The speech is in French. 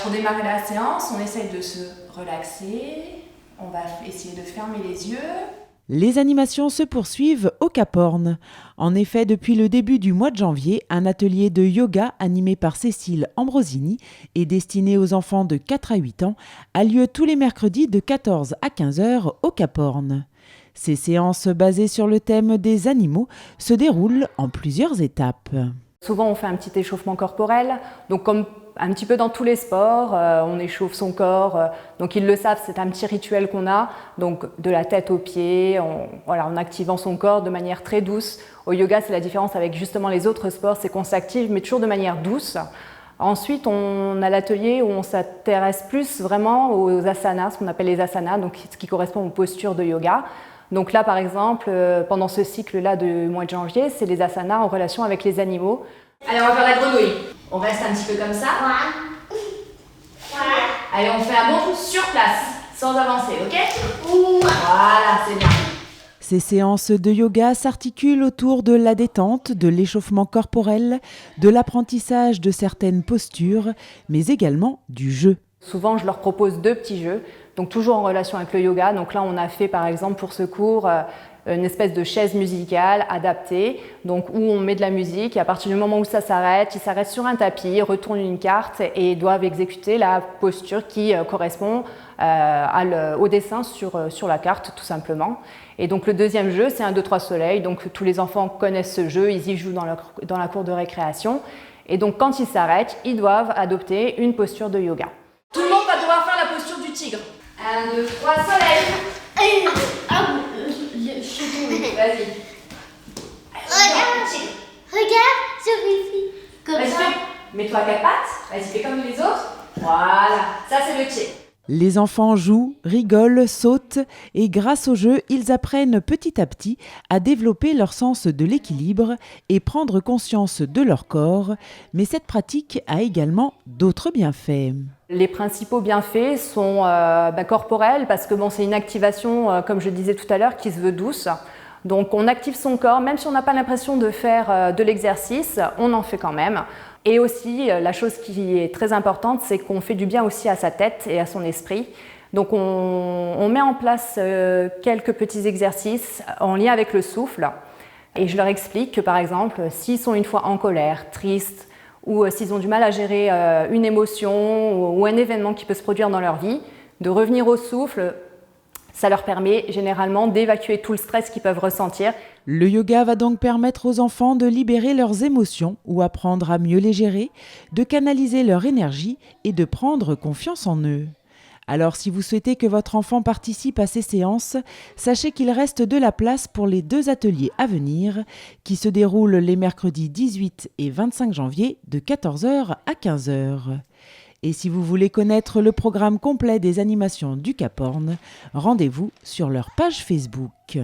pour démarrer la séance, on essaye de se relaxer. On va essayer de fermer les yeux. Les animations se poursuivent au Cap Horn. En effet, depuis le début du mois de janvier, un atelier de yoga animé par Cécile Ambrosini et destiné aux enfants de 4 à 8 ans a lieu tous les mercredis de 14 à 15 heures au Cap Horn. Ces séances basées sur le thème des animaux se déroulent en plusieurs étapes. Souvent, on fait un petit échauffement corporel, donc comme un petit peu dans tous les sports, on échauffe son corps, donc ils le savent, c'est un petit rituel qu'on a, donc de la tête aux pieds, en activant son corps de manière très douce. Au yoga, c'est la différence avec justement les autres sports, c'est qu'on s'active, mais toujours de manière douce. Ensuite, on a l'atelier où on s'intéresse plus vraiment aux asanas, ce qu'on appelle les asanas, donc ce qui correspond aux postures de yoga. Donc là, par exemple, pendant ce cycle-là du mois de janvier, c'est les asanas en relation avec les animaux. Allez, on va faire la grenouille. On reste un petit peu comme ça. Allez, on fait un bond sur place, sans avancer, ok? Voilà, c'est bien. Ces séances de yoga s'articulent autour de la détente, de l'échauffement corporel, de l'apprentissage de certaines postures, mais également du jeu. Souvent, je leur propose 2 petits jeux, donc toujours en relation avec le yoga. Donc là, on a fait par exemple pour ce cours une espèce de chaise musicale adaptée, donc où on met de la musique et à partir du moment où ça s'arrête, ils s'arrêtent sur un tapis, retournent une carte et doivent exécuter la posture qui correspond au dessin sur la carte tout simplement. Et donc le deuxième jeu, c'est un 2-3 soleil, donc tous les enfants connaissent ce jeu, ils y jouent dans la cour de récréation. Et donc quand ils s'arrêtent, ils doivent adopter une posture de yoga. Tout le monde va devoir faire la posture du tigre. 1, 2, 3, soleil. Vas-y. Regarde, je réussis. Comme Vas-y, ça. mets-toi à 4 pattes. Vas-y, fais comme les autres. Voilà, ça c'est le tigre. Les enfants jouent, rigolent, sautent et grâce au jeu, ils apprennent petit à petit à développer leur sens de l'équilibre et prendre conscience de leur corps. Mais cette pratique a également d'autres bienfaits. Les principaux bienfaits sont corporels parce que c'est une activation, comme je disais tout à l'heure, qui se veut douce. Donc on active son corps, même si on n'a pas l'impression de faire de l'exercice, on en fait quand même. Et aussi, la chose qui est très importante, c'est qu'on fait du bien aussi à sa tête et à son esprit. Donc on met en place quelques petits exercices en lien avec le souffle. Et je leur explique que par exemple, s'ils sont une fois en colère, tristes, ou s'ils ont du mal à gérer une émotion ou un événement qui peut se produire dans leur vie, de revenir au souffle, ça leur permet généralement d'évacuer tout le stress qu'ils peuvent ressentir. Le yoga va donc permettre aux enfants de libérer leurs émotions ou apprendre à mieux les gérer, de canaliser leur énergie et de prendre confiance en eux. Alors si vous souhaitez que votre enfant participe à ces séances, sachez qu'il reste de la place pour les 2 ateliers à venir qui se déroulent les mercredis 18 et 25 janvier de 14 h à 15 h. Et si vous voulez connaître le programme complet des animations du Cap Horn, rendez-vous sur leur page Facebook.